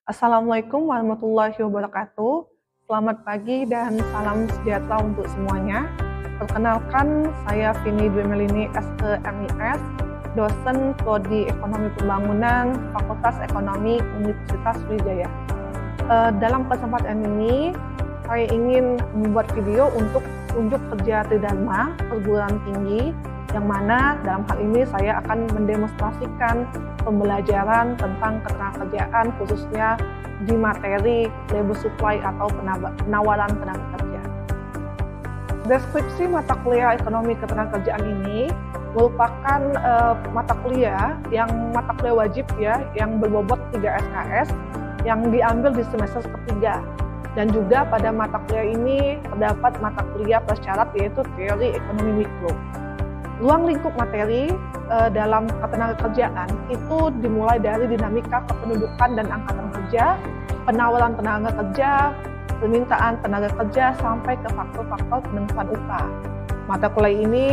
Assalamualaikum warahmatullahi wabarakatuh. Selamat pagi dan salam sejahtera untuk semuanya. Perkenalkan, saya Vini Dwi Melini SEMIS, dosen Prodi Ekonomi Pembangunan, Fakultas Ekonomi Universitas Sriwijaya. Dalam kesempatan ini, saya ingin membuat video untuk unjuk kerja Tridharma perguruan tinggi, yang mana dalam hal ini saya akan mendemonstrasikan pembelajaran tentang ketenagakerjaan khususnya di materi labor supply atau penawaran tenaga kerja. Deskripsi mata kuliah ekonomi ketenagakerjaan ini merupakan mata kuliah wajib ya, yang berbobot 3 SKS yang diambil di semester ketiga. Dan juga pada mata kuliah ini terdapat mata kuliah persyarat yaitu teori ekonomi mikro. Ruang lingkup materi dalam ketenagakerjaan itu dimulai dari dinamika kependudukan dan angkatan kerja, penawaran tenaga kerja, permintaan tenaga kerja, sampai ke faktor-faktor penentuan upah. Mata kuliah ini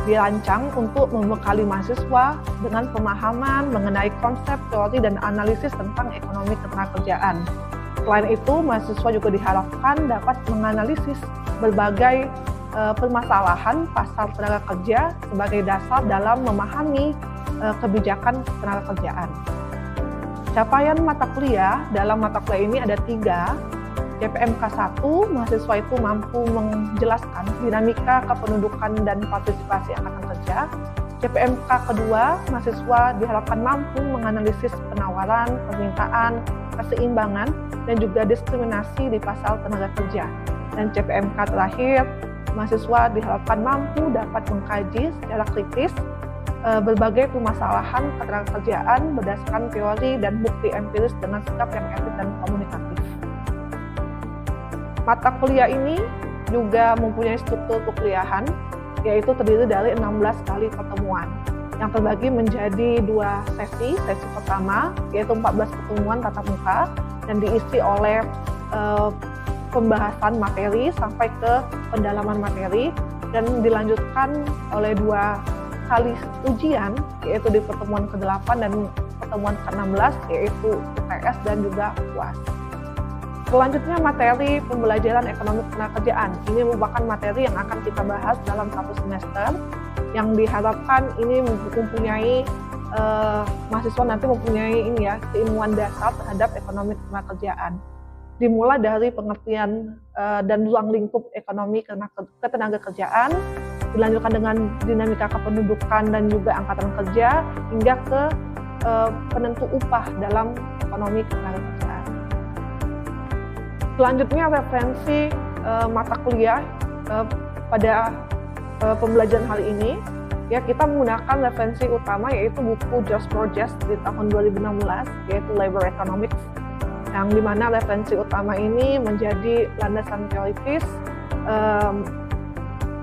dirancang untuk membekali mahasiswa dengan pemahaman mengenai konsep, teori, dan analisis tentang ekonomi ketenagakerjaan. Selain itu, mahasiswa juga diharapkan dapat menganalisis berbagai permasalahan pasar tenaga kerja sebagai dasar dalam memahami kebijakan tenaga kerjaan. Capaian mata kuliah dalam mata kuliah ini ada 3. CPMK 1, mahasiswa itu mampu menjelaskan dinamika kependudukan dan partisipasi angkatan kerja. CPMK kedua, mahasiswa diharapkan mampu menganalisis penawaran, permintaan, keseimbangan, dan juga diskriminasi di pasar tenaga kerja. Dan CPMK terakhir, mahasiswa diharapkan mampu dapat mengkaji secara kritis berbagai permasalahan ketenagakerjaan berdasarkan teori dan bukti empiris dengan sikap yang etis dan komunikatif. Mata kuliah ini juga mempunyai struktur perkuliahan, yaitu terdiri dari 16 kali pertemuan yang terbagi menjadi 2 sesi. Sesi pertama yaitu 14 pertemuan tatap muka dan diisi oleh pembahasan materi sampai ke pendalaman materi, dan dilanjutkan oleh 2 kali ujian, yaitu di pertemuan ke-8 dan pertemuan ke-16, yaitu UTS dan juga UAS. Selanjutnya, materi pembelajaran ekonomi ketenagakerjaan. Ini merupakan materi yang akan kita bahas dalam 1 semester, yang diharapkan ini mempunyai mahasiswa nanti mempunyai keilmuan dasar terhadap ekonomi ketenagakerjaan. Dimulai dari pengertian dan ruang lingkup ekonomi ketenagakerjaan, dilanjutkan dengan dinamika kependudukan dan juga angkatan kerja, hingga ke penentu upah dalam ekonomi ketenagakerjaan. Selanjutnya, referensi mata kuliah pada pembelajaran hari ini, ya, kita menggunakan referensi utama yaitu buku George Borges di tahun 2016, yaitu Labor Economics, yang dimana referensi utama ini menjadi landasan teoritis,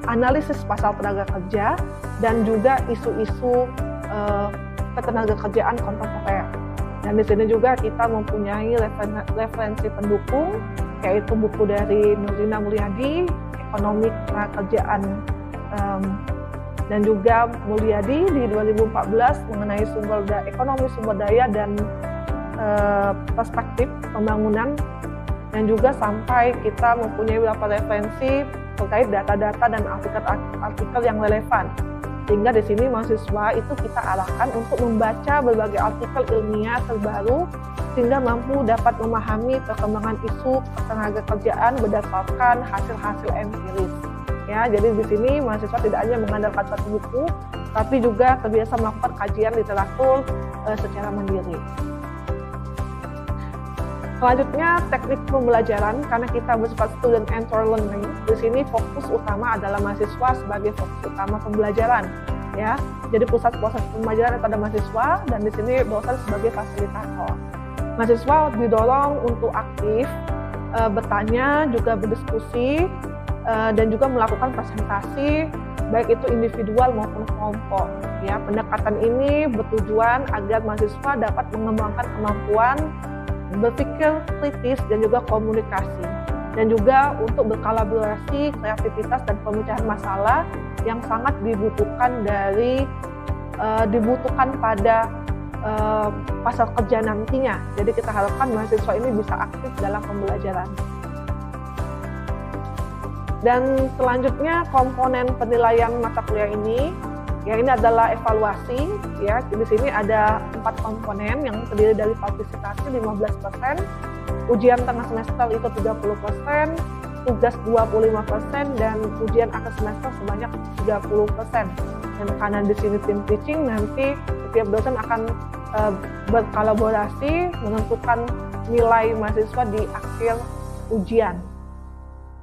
analisis pasar tenaga kerja, dan juga isu-isu ketenagakerjaan kontemporer. Dan di sini juga kita mempunyai referensi pendukung, yaitu buku dari Nurdina Mulyadi, Ekonomi Ketenagakerjaan, dan juga Mulyadi di 2014 mengenai ekonomi sumber daya dan perspektif pembangunan, dan juga sampai kita mempunyai beberapa referensi terkait data-data dan artikel yang relevan, sehingga di sini mahasiswa itu kita arahkan untuk membaca berbagai artikel ilmiah terbaru sehingga mampu dapat memahami perkembangan isu ketenagakerjaan berdasarkan hasil-hasil empiris. Ya, jadi di sini mahasiswa tidak hanya mengandalkan satu buku, tapi juga terbiasa melakukan kajian literatur secara mandiri. Selanjutnya, teknik pembelajaran, karena kita bersifat student centered learning, di sini fokus utama adalah mahasiswa sebagai fokus utama pembelajaran, ya. Jadi pusat proses pembelajaran pada mahasiswa, dan di sini dosen sebagai fasilitator. Mahasiswa didorong untuk aktif, bertanya, juga berdiskusi, dan juga melakukan presentasi, baik itu individual maupun kelompok. Ya, pendekatan ini bertujuan agar mahasiswa dapat mengembangkan kemampuan berpikir kritis dan juga komunikasi, dan juga untuk berkolaborasi, kreativitas, dan pemecahan masalah yang sangat dibutuhkan pada pasar kerja nantinya. Jadi kita harapkan mahasiswa ini bisa aktif dalam pembelajaran. Dan selanjutnya komponen penilaian mata kuliah ini, ya ini adalah evaluasi. Ya, di sini ada 4 komponen yang terdiri dari partisipasi 15%, ujian tengah semester itu 30%, tugas 25%, dan ujian akhir semester sebanyak 30%. Dan karena di sini tim teaching, nanti setiap dosen akan berkolaborasi menentukan nilai mahasiswa di akhir ujian.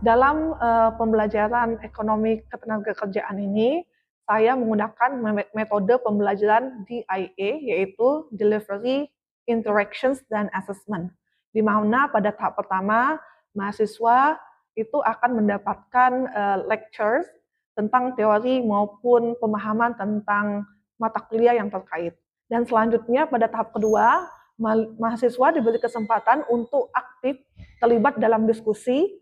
Dalam pembelajaran ekonomi ketenagakerjaan ini, saya menggunakan metode pembelajaran DIA, yaitu Delivery, Interactions, dan Assessment. Di mana pada tahap pertama, mahasiswa itu akan mendapatkan lectures tentang teori maupun pemahaman tentang mata kuliah yang terkait. Dan selanjutnya pada tahap kedua, mahasiswa diberi kesempatan untuk aktif terlibat dalam diskusi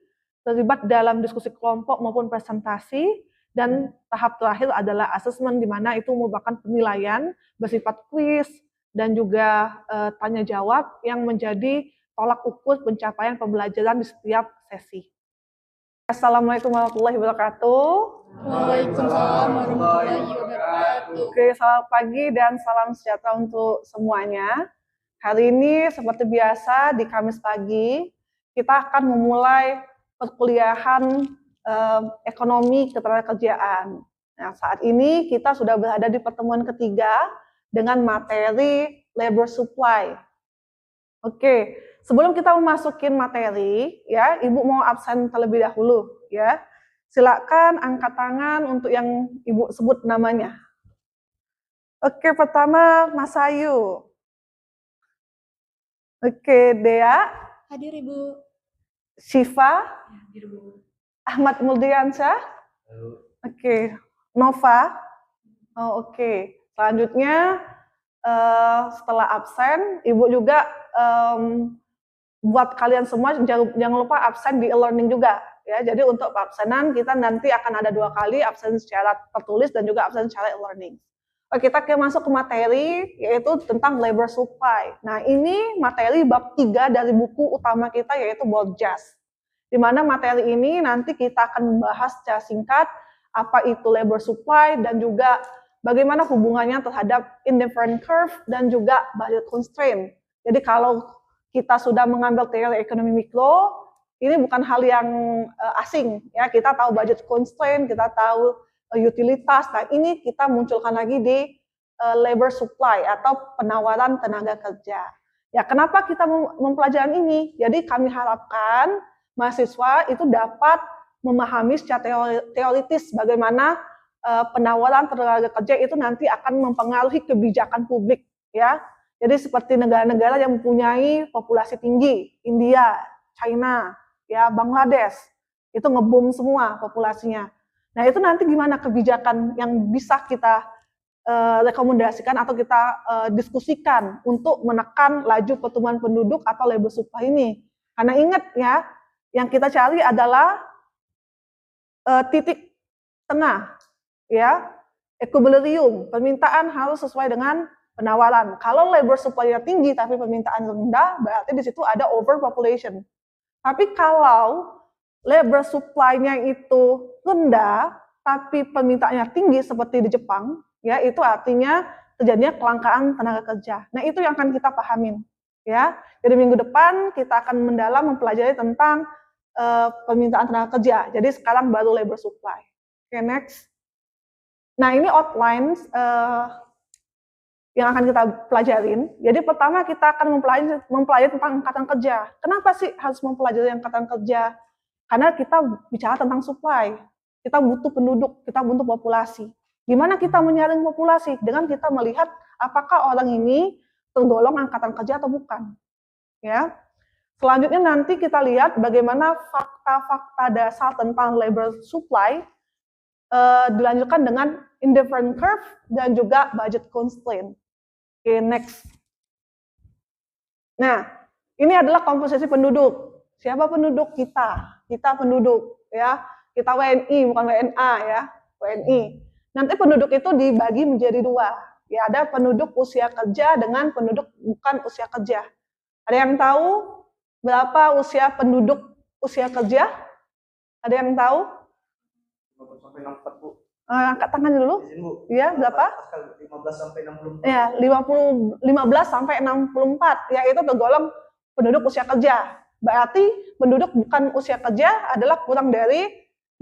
kelompok maupun presentasi, dan tahap terakhir adalah asesmen, di mana itu merupakan penilaian bersifat kuis dan juga tanya jawab yang menjadi tolak ukur pencapaian pembelajaran di setiap sesi. Assalamualaikum warahmatullahi wabarakatuh. Waalaikumsalam warahmatullahi wabarakatuh. Oke, selamat pagi dan salam sejahtera untuk semuanya. Hari ini seperti biasa di Kamis pagi, kita akan memulai perkuliahan ekonomi ketenagakerjaan. Nah, saat ini kita sudah berada di pertemuan ketiga dengan materi labor supply. Oke, sebelum kita memasukin materi, ya, Ibu mau absen terlebih dahulu, ya. Silakan angkat tangan untuk yang Ibu sebut namanya. Oke, pertama Mas Ayu. Oke, Dea. Hadir Ibu. Syifa. Hadir Bu. Ahmad Muldiansyah. Oke, Nova. Oh, oke. Selanjutnya setelah absen, Ibu juga buat kalian semua jangan lupa absen di e-learning juga, ya. Jadi untuk absenan kita nanti akan ada 2 kali, absen secara tertulis dan juga absen secara e-learning. Oke, kita masuk ke materi, yaitu tentang labor supply. Nah, ini materi bab 3 dari buku utama kita, yaitu Borjas. Di mana materi ini nanti kita akan membahas secara singkat apa itu labor supply dan juga bagaimana hubungannya terhadap indifferent curve dan juga budget constraint. Jadi kalau kita sudah mengambil teori ekonomi mikro, ini bukan hal yang asing, ya. Kita tahu budget constraint, kita tahu utilitas. Nah, ini kita munculkan lagi di labor supply atau penawaran tenaga kerja. Ya, kenapa kita mempelajari ini? Jadi kami harapkan mahasiswa itu dapat memahami secara teoritis bagaimana penawaran tenaga kerja itu nanti akan mempengaruhi kebijakan publik, ya. Jadi seperti negara-negara yang mempunyai populasi tinggi, India, China, ya, Bangladesh, itu ngebom semua populasinya. Nah, itu nanti gimana kebijakan yang bisa kita rekomendasikan atau kita diskusikan untuk menekan laju pertumbuhan penduduk atau labor supply ini. Karena ingat, ya, yang kita cari adalah titik tengah, ya, equilibrium. Permintaan harus sesuai dengan penawaran. Kalau labor supply-nya tinggi tapi permintaan rendah, berarti di situ ada overpopulation. Tapi kalau labor supply-nya itu rendah tapi permintaannya tinggi seperti di Jepang, ya, itu artinya terjadinya kelangkaan tenaga kerja. Nah, itu yang akan kita pahamin, ya. Jadi minggu depan kita akan mendalam mempelajari tentang permintaan tenaga kerja. Jadi sekarang baru labor supply. Oke, next. Nah, ini outlines yang akan kita pelajarin. Jadi pertama kita akan mempelajari tentang angkatan kerja. Kenapa sih harus mempelajari angkatan kerja? Karena kita bicara tentang supply. Kita butuh penduduk, kita butuh populasi. Gimana kita menyaring populasi? Dengan kita melihat apakah orang ini tergolong angkatan kerja atau bukan. Ya. Selanjutnya nanti kita lihat bagaimana fakta-fakta dasar tentang labor supply dilanjutkan dengan indifferent curve dan juga budget constraint. Oke, next. Nah, ini adalah komposisi penduduk. Siapa penduduk kita? Kita penduduk, ya. Kita WNI, bukan WNA, ya. WNI. Nanti penduduk itu dibagi menjadi 2. Ya, ada penduduk usia kerja dengan penduduk bukan usia kerja. Ada yang tahu berapa usia penduduk usia kerja? Ada yang tahu? 15 sampai 64, Bu. Angkat tangan dulu. Izin, Bu. Ya, berapa? 15 sampai 64. Ya, 15 sampai 64. Ya, itu tergolong penduduk usia kerja. Berarti penduduk bukan usia kerja adalah kurang dari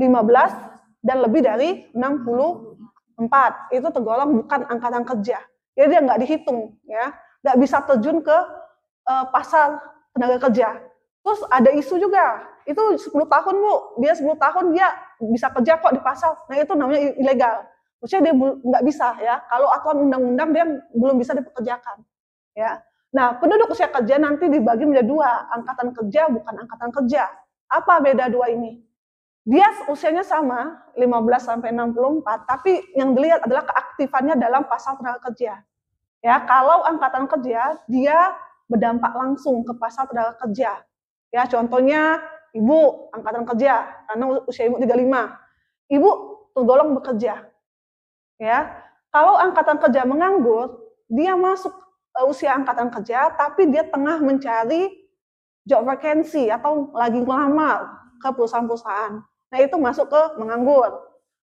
15 dan lebih dari 64. Itu tergolong bukan angkatan kerja. Jadi dia nggak dihitung, ya, nggak bisa terjun ke pasar tenaga kerja. Terus ada isu juga, itu 10 tahun Bu, dia 10 tahun dia bisa kerja kok di pasar. Nah itu namanya ilegal. Maksudnya dia nggak bisa, ya. Kalau aturan undang-undang dia belum bisa dipekerjakan, ya. Nah, penduduk usia kerja nanti dibagi menjadi dua, angkatan kerja bukan angkatan kerja. Apa beda dua ini? Dia usianya sama, 15 sampai 64, tapi yang dilihat adalah keaktifannya dalam pasar tenaga kerja. Ya, kalau angkatan kerja dia berdampak langsung ke pasar tenaga kerja. Ya, contohnya ibu angkatan kerja karena usia ibu 35. Ibu tergolong bekerja. Ya. Kalau angkatan kerja menganggur, dia masuk usia angkatan kerja tapi dia tengah mencari job vacancy atau lagi melamar ke perusahaan-perusahaan. Nah, itu masuk ke menganggur.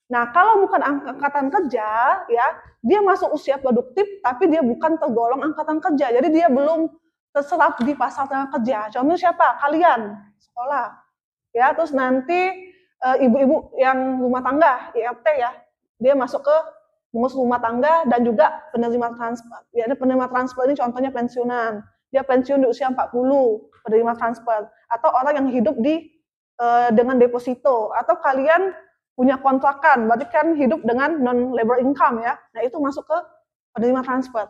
Nah, kalau bukan angkatan kerja, ya, dia masuk usia produktif tapi dia bukan tergolong angkatan kerja. Jadi dia belum terserap di pasar tenaga kerja. Contoh siapa? Kalian, sekolah. Ya, terus nanti ibu-ibu yang rumah tangga, IRT ya, dia masuk ke pengurus rumah tangga dan juga penerima transfer. Ya, penerima transfer ini contohnya pensiunan. Dia pensiun di usia 40, penerima transfer. Atau orang yang hidup di dengan deposito. Atau kalian punya kontrakan, berarti kan hidup dengan non-labor income ya. Nah, itu masuk ke penerima transfer.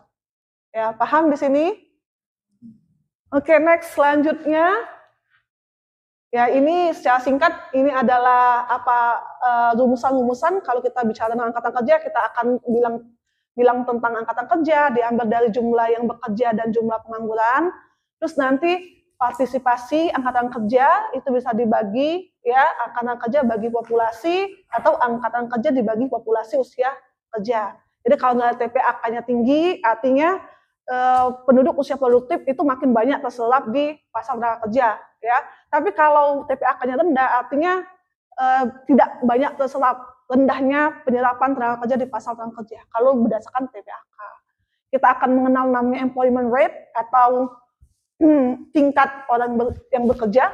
Ya, paham di sini? Oke, next selanjutnya. Ya, ini secara singkat, ini adalah rumusan-rumusan. Kalau kita bicara tentang angkatan kerja, kita akan bilang tentang angkatan kerja, diambil dari jumlah yang bekerja dan jumlah pengangguran. Terus nanti partisipasi angkatan kerja itu bisa dibagi, ya, angkatan kerja bagi populasi atau angkatan kerja dibagi populasi usia kerja. Jadi kalau nilai TPAK-nya tinggi, artinya penduduk usia produktif itu makin banyak terserap di pasar tenaga kerja, ya. Tapi kalau TPAK-nya rendah, artinya tidak banyak terserap, rendahnya penyerapan tenaga kerja di pasar tenaga kerja. Kalau berdasarkan TPAK, kita akan mengenal namanya employment rate atau tingkat orang yang bekerja,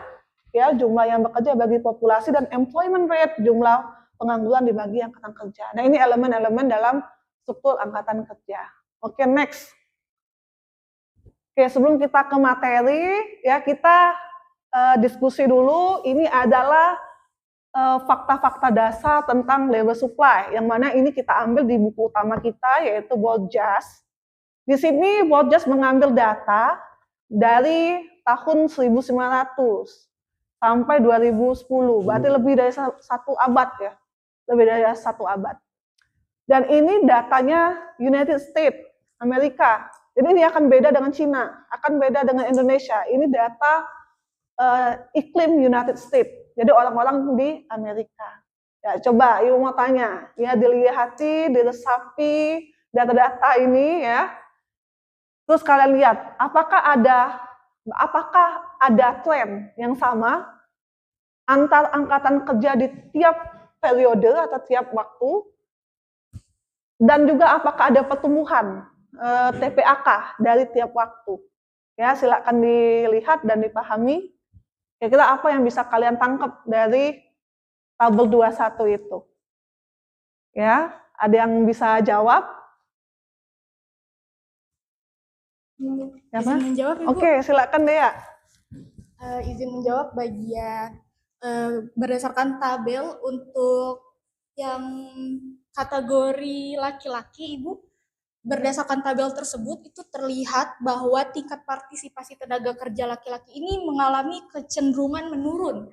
ya, jumlah yang bekerja bagi populasi, dan employment rate jumlah pengangguran dibagi angkatan kerja. Nah, ini elemen-elemen dalam struktur angkatan kerja. Oke, next. Oke, sebelum kita ke materi, ya, kita diskusi dulu. Ini adalah fakta-fakta dasar tentang labor supply, yang mana ini kita ambil di buku utama kita, yaitu Borjas. Di sini Borjas mengambil data dari tahun 1900 sampai 2010, berarti lebih dari satu abad ya, lebih dari satu abad. Dan ini datanya United States, Amerika. Jadi ini akan beda dengan Cina, akan beda dengan Indonesia. Ini data iklim United States. Jadi orang-orang di Amerika. Ya, coba Ibu mau tanya, ya, dilihati, diresapi data-data ini, ya. Terus kalian lihat, apakah ada tren yang sama antar angkatan kerja di tiap periode atau tiap waktu, dan juga apakah ada pertumbuhan TPAK dari tiap waktu. Ya, silakan dilihat dan dipahami. Kira-kira apa yang bisa kalian tangkap dari tabel 21 itu? Ya, ada yang bisa jawab? Izin menjawab, Ibu. Oke, silakan Dea. Izin menjawab bagian berdasarkan tabel untuk yang kategori laki-laki, Ibu. Berdasarkan tabel tersebut itu terlihat bahwa tingkat partisipasi tenaga kerja laki-laki ini mengalami kecenderungan menurun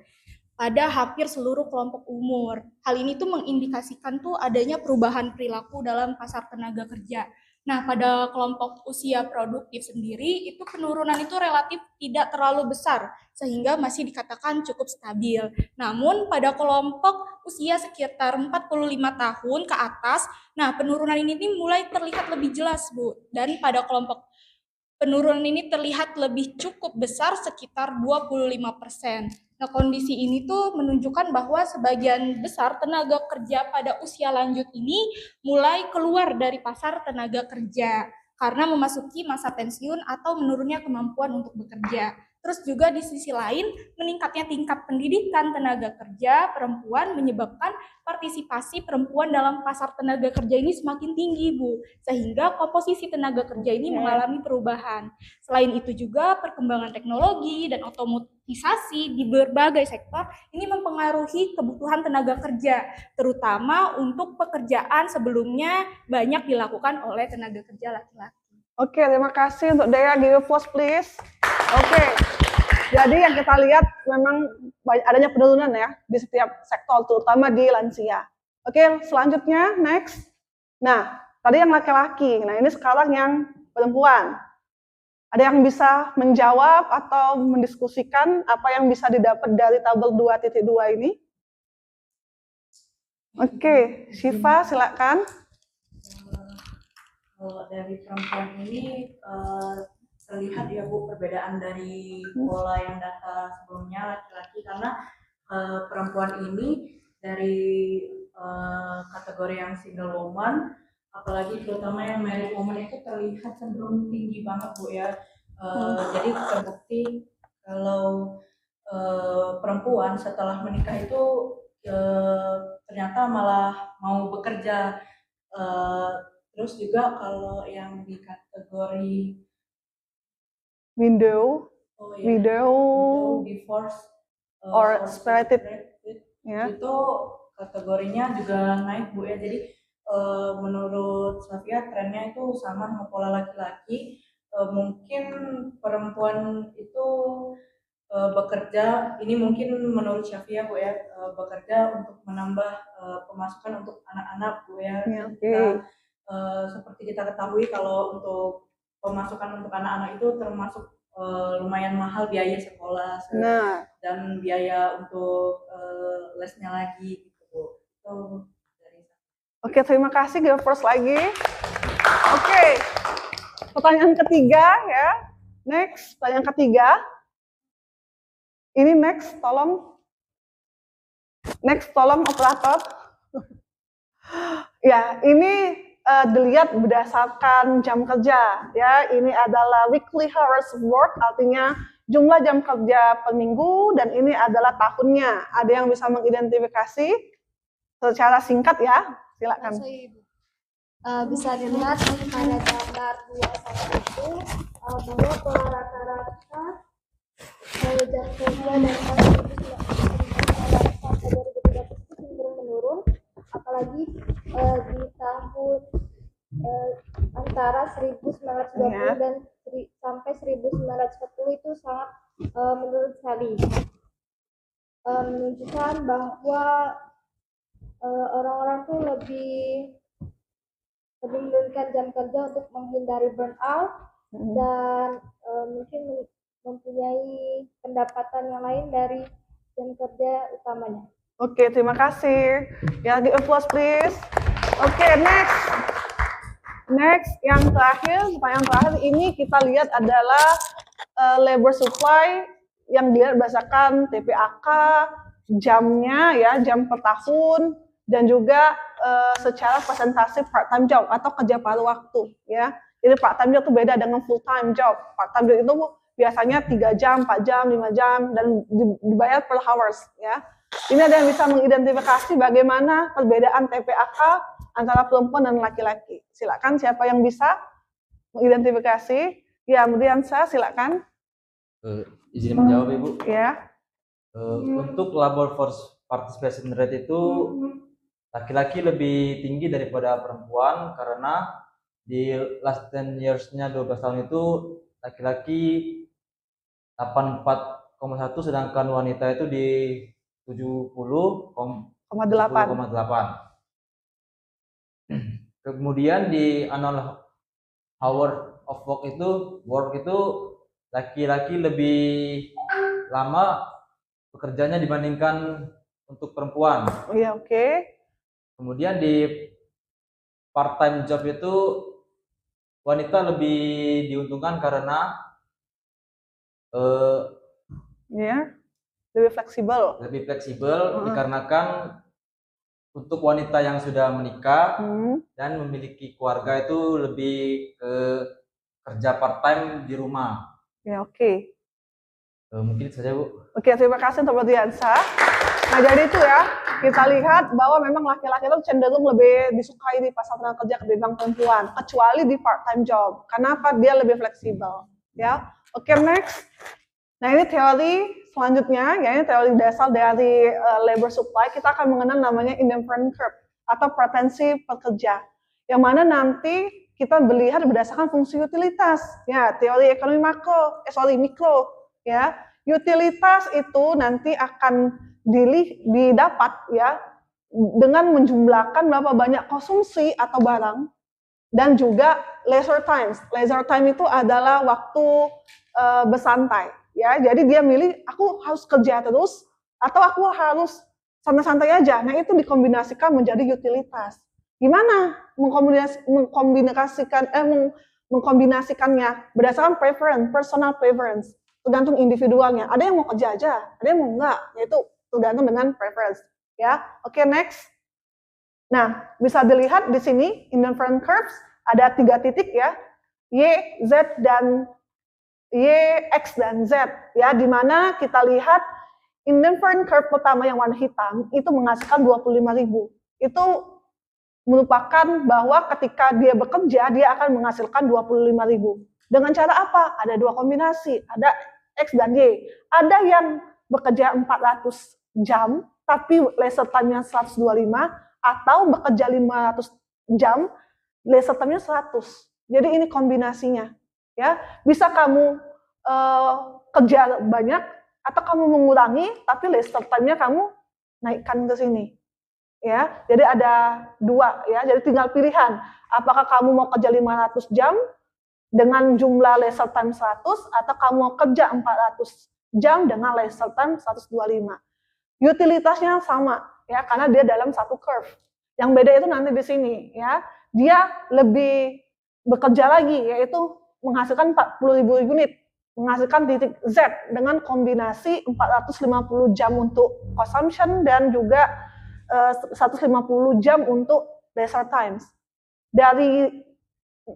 pada hampir seluruh kelompok umur. Hal ini tuh mengindikasikan tuh adanya perubahan perilaku dalam pasar tenaga kerja. Nah, pada kelompok usia produktif sendiri, itu penurunan itu relatif tidak terlalu besar, sehingga masih dikatakan cukup stabil. Namun, pada kelompok usia sekitar 45 tahun ke atas, nah penurunan ini mulai terlihat lebih jelas, Bu. Dan pada kelompok penurunan ini terlihat lebih cukup besar sekitar 25%. Nah, kondisi ini tuh menunjukkan bahwa sebagian besar tenaga kerja pada usia lanjut ini mulai keluar dari pasar tenaga kerja karena memasuki masa pensiun atau menurunnya kemampuan untuk bekerja. Terus juga di sisi lain, meningkatnya tingkat pendidikan tenaga kerja perempuan menyebabkan partisipasi perempuan dalam pasar tenaga kerja ini semakin tinggi, Bu. Sehingga komposisi tenaga kerja ini mengalami perubahan. Selain itu juga perkembangan teknologi dan otomatisasi di berbagai sektor ini mempengaruhi kebutuhan tenaga kerja, terutama untuk pekerjaan sebelumnya banyak dilakukan oleh tenaga kerja laki-laki. Oke, terima kasih untuk Dea. Give applause please. Oke, jadi yang kita lihat memang adanya penurunan ya di setiap sektor, terutama di lansia. Oke, selanjutnya next. Nah, tadi yang laki-laki. Nah, ini sekarang yang perempuan. Ada yang bisa menjawab atau mendiskusikan apa yang bisa didapat dari tabel 2.2 ini? Oke, Syifa silakan. Kalau dari perempuan ini terlihat ya Bu perbedaan dari pola yang data sebelumnya laki-laki, karena perempuan ini dari kategori yang single woman, apalagi terutama yang married woman itu terlihat cenderung tinggi banget Bu ya. Jadi terbukti kalau perempuan setelah menikah itu ternyata malah mau bekerja. Terus juga kalau yang di kategori Window divorce or separated, ya. Itu kategorinya juga naik Bu ya. Jadi menurut Safia trennya itu sama dengan pola laki-laki. Mungkin perempuan itu bekerja, ini mungkin menurut Syafia Bu ya, bekerja untuk menambah pemasukan untuk anak-anak Bu ya. Kita, seperti kita ketahui kalau untuk pemasukan untuk anak-anak itu termasuk lumayan mahal biaya sekolah dan biaya untuk lesnya lagi gitu Bu. Itu dari saya. Oke, terima kasih. Give first lagi. Oke, pertanyaan ketiga ya. Next, pertanyaan ketiga. Ini next, tolong operator. Ya, ini dilihat berdasarkan jam kerja. Ya, ini adalah weekly hours of work, artinya jumlah jam kerja per minggu, dan ini adalah tahunnya. Ada yang bisa mengidentifikasi secara singkat ya? Silakan. Bisa dilihat pada gambar 21 itu bahwa pola rata-rata jam kerja dan sampai 2030 itu cenderung menurun, apalagi di tahun antara 1920 dan sampai 1940 itu sangat menurun sekali, menunjukkan bahwa orang-orang tuh lebih menurunkan jam kerja untuk menghindari burnout dan mungkin mempunyai pendapatan yang lain dari jam kerja utamanya. Oke, terima kasih. Ya, give applause please. Oke, next yang terakhir, pertanyaan terakhir ini kita lihat adalah labor supply yang dilihat berdasarkan TPAK, jamnya ya, jam per tahun, dan juga secara persentase part-time job atau kerja paruh waktu ya. Jadi part-time job itu beda dengan full-time job. Part-time job itu biasanya 3 jam, 4 jam, 5 jam, dan dibayar per hours ya. Ini ada yang bisa mengidentifikasi bagaimana perbedaan TPAK antara perempuan dan laki-laki. Silakan siapa yang bisa mengidentifikasi. Ya, Muriansa, silakan. Izin menjawab Ibu. Ya. Untuk labor force participation rate itu laki-laki lebih tinggi daripada perempuan, karena di last 10 years-nya 12 tahun itu laki-laki 84,1 sedangkan wanita itu di 70,8. Kemudian di hour of work itu laki-laki lebih lama bekerjanya dibandingkan untuk perempuan. Iya, oke. Kemudian di part time job itu wanita lebih diuntungkan karena Ya, lebih fleksibel. dikarenakan untuk wanita yang sudah menikah dan memiliki keluarga itu lebih ke kerja part time di rumah. Ya, oke. Mungkin saja, Bu. Oke, terima kasih untuk Diansa. Nah, jadi itu ya, kita lihat bahwa memang laki-laki itu cenderung lebih disukai di pasar tenaga kerja ketimbang perempuan, kecuali di part-time job. Kenapa? Dia lebih fleksibel. Ya, oke, next. Nah, ini teori selanjutnya, ya ini teori dasar dari labor supply. Kita akan mengenal namanya indifferent curve atau pretensi pekerja, yang mana nanti kita melihat berdasarkan fungsi utilitas. Ya, teori ekonomi mikro. Ya, utilitas itu nanti akan didapat ya dengan menjumlahkan berapa banyak konsumsi atau barang dan juga leisure time. Leisure time itu adalah waktu bersantai ya. Jadi dia milih aku harus kerja terus atau aku harus santai-santai aja. Nah, itu dikombinasikan menjadi utilitas. Gimana mengkombinasikannya berdasarkan preference, personal preference. Tergantung individualnya. Ada yang mau kerja aja, ada yang mau enggak. Yaitu tergantung dengan preference. Ya, oke, next. Nah, bisa dilihat di sini indifferent curves ada 3 titik ya, Y, Z dan Y, X dan Z. Ya, di mana kita lihat indifferent curve pertama yang warna hitam itu menghasilkan 25.000. Itu merupakan bahwa ketika dia bekerja dia akan menghasilkan 25.000. Dengan cara apa? Ada 2 kombinasi, ada X dan Y. Ada yang bekerja 400 jam, tapi leisure time-nya 125, atau bekerja 500 jam, leisure time-nya 100. Jadi ini kombinasinya. Ya, bisa kamu kerja banyak, atau kamu mengurangi, tapi leisure time-nya kamu naikkan ke sini. Ya, jadi ada 2 ya. Jadi tinggal pilihan. Apakah kamu mau kerja 500 jam dengan jumlah leisure time 100 atau kamu mau kerja 400 jam dengan leisure time 125. Utilitasnya sama ya karena dia dalam satu curve. Yang beda itu nanti di sini ya. Dia lebih bekerja lagi yaitu menghasilkan 40.000 unit, menghasilkan titik Z dengan kombinasi 450 jam untuk consumption dan juga 150 jam untuk leisure times. Dari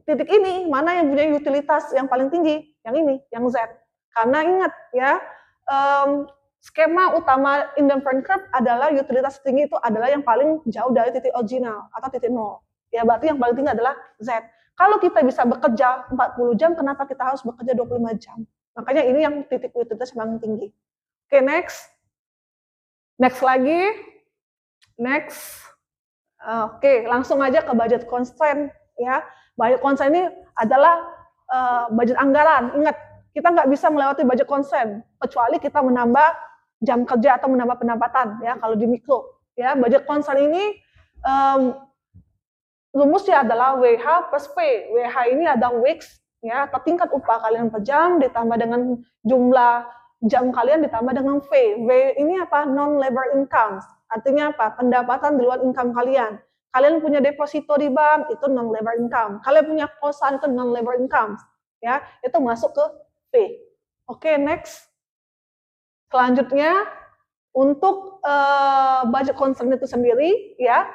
titik ini, mana yang punya utilitas yang paling tinggi? Yang ini, yang Z. Karena ingat ya, skema utama indifferent curve adalah utilitas tinggi itu adalah yang paling jauh dari titik original atau titik 0. Ya, berarti yang paling tinggi adalah Z. Kalau kita bisa bekerja 40 jam, kenapa kita harus bekerja 25 jam? Makanya ini yang titik utilitas yang paling tinggi. Oke, next. Next lagi. Next. Oke, langsung aja ke budget constraint ya. Budget constraint ini adalah budget anggaran. Ingat, kita nggak bisa melewati budget constraint kecuali kita menambah jam kerja atau menambah pendapatan ya kalau di mikro. Ya, budget constraint ini rumusnya adalah WH plus P. WH ini ada weeks ya atau tingkat upah kalian per jam ditambah dengan jumlah jam kalian ditambah dengan V. V ini apa? Non labor income. Artinya apa? Pendapatan di luar income kalian. Kalian punya deposito di bank, itu non-labor income. Kalian punya kosan, itu non-labor income. Ya, itu masuk ke P. Oke, next. Selanjutnya, untuk budget constraint itu sendiri, ya,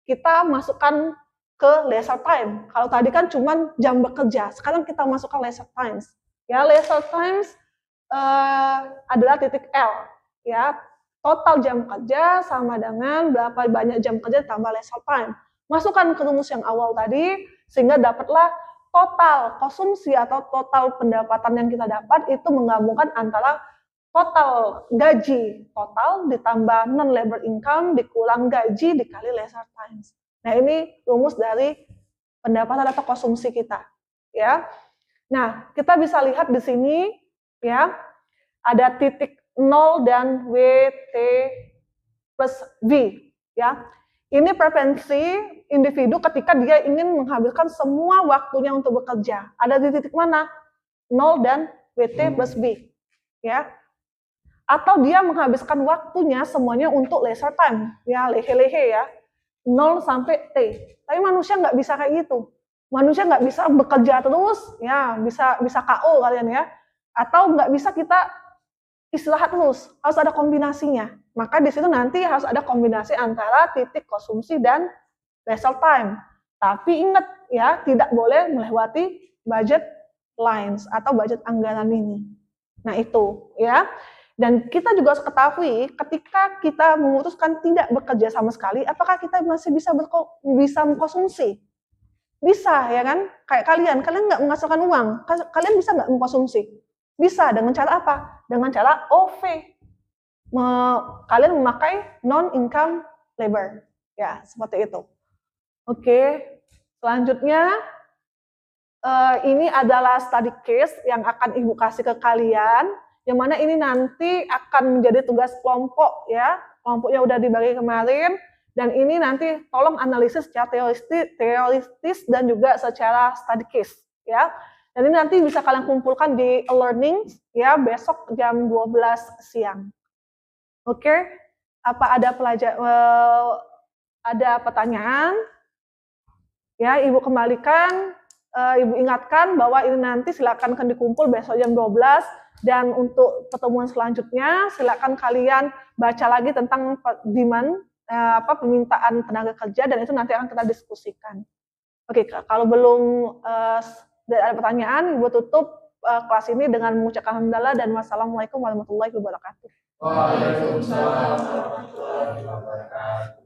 kita masukkan ke leisure time. Kalau tadi kan cuma jam bekerja, sekarang kita masukkan leisure times. Ya, leisure times adalah titik L. Ya, total jam kerja sama dengan berapa banyak jam kerja tambah leisure time. Masukkan ke rumus yang awal tadi, sehingga dapatlah total konsumsi atau total pendapatan yang kita dapat itu menggabungkan antara total gaji total ditambah non-labor income dikurang gaji dikali leisure times. Nah, ini rumus dari pendapatan atau konsumsi kita. Ya. Nah, kita bisa lihat di sini, ya, ada titik 0 dan WT plus V. Ya. Ini preferensi individu ketika dia ingin menghabiskan semua waktunya untuk bekerja. Ada di titik mana? 0 dan WT plus B. Ya. Atau dia menghabiskan waktunya semuanya untuk leisure time. Ya, lehe-lehe ya. 0 sampai T. Tapi manusia nggak bisa kayak gitu. Manusia nggak bisa bekerja terus, ya bisa KO kalian ya. Atau nggak bisa kita istirahat terus, harus ada kombinasinya. Maka di situ nanti harus ada kombinasi antara titik konsumsi dan leisure time. Tapi ingat ya, tidak boleh melewati budget lines atau budget anggaran ini. Nah itu ya. Dan kita juga harus ketahui ketika kita memutuskan tidak bekerja sama sekali, apakah kita masih bisa mengkonsumsi? Bisa ya kan? Kayak kalian nggak menghasilkan uang, kalian bisa nggak mengkonsumsi? Bisa, dengan cara apa? Dengan cara OV. Kalian memakai non-income labor. Ya, seperti itu. Oke, selanjutnya ini adalah study case yang akan Ibu kasih ke kalian, yang mana ini nanti akan menjadi tugas kelompok ya. Kelompoknya udah dibagi kemarin, dan ini nanti tolong analisis secara teoritis dan juga secara study case ya. Dan ini nanti bisa kalian kumpulkan di e-learning ya besok jam 12 siang. Oke, apa ada pertanyaan? Ya, Ibu kembalikan, Ibu ingatkan bahwa ini nanti silakan dikumpul besok jam 12, dan untuk pertemuan selanjutnya silakan kalian baca lagi tentang demand permintaan tenaga kerja, dan itu nanti akan kita diskusikan. Oke, kalau belum ada pertanyaan, Ibu tutup kelas ini dengan mengucapkan alhamdulillah dan wassalamualaikum warahmatullahi wabarakatuh. Waalaikumsalam warahmatullahi wabarakatuh.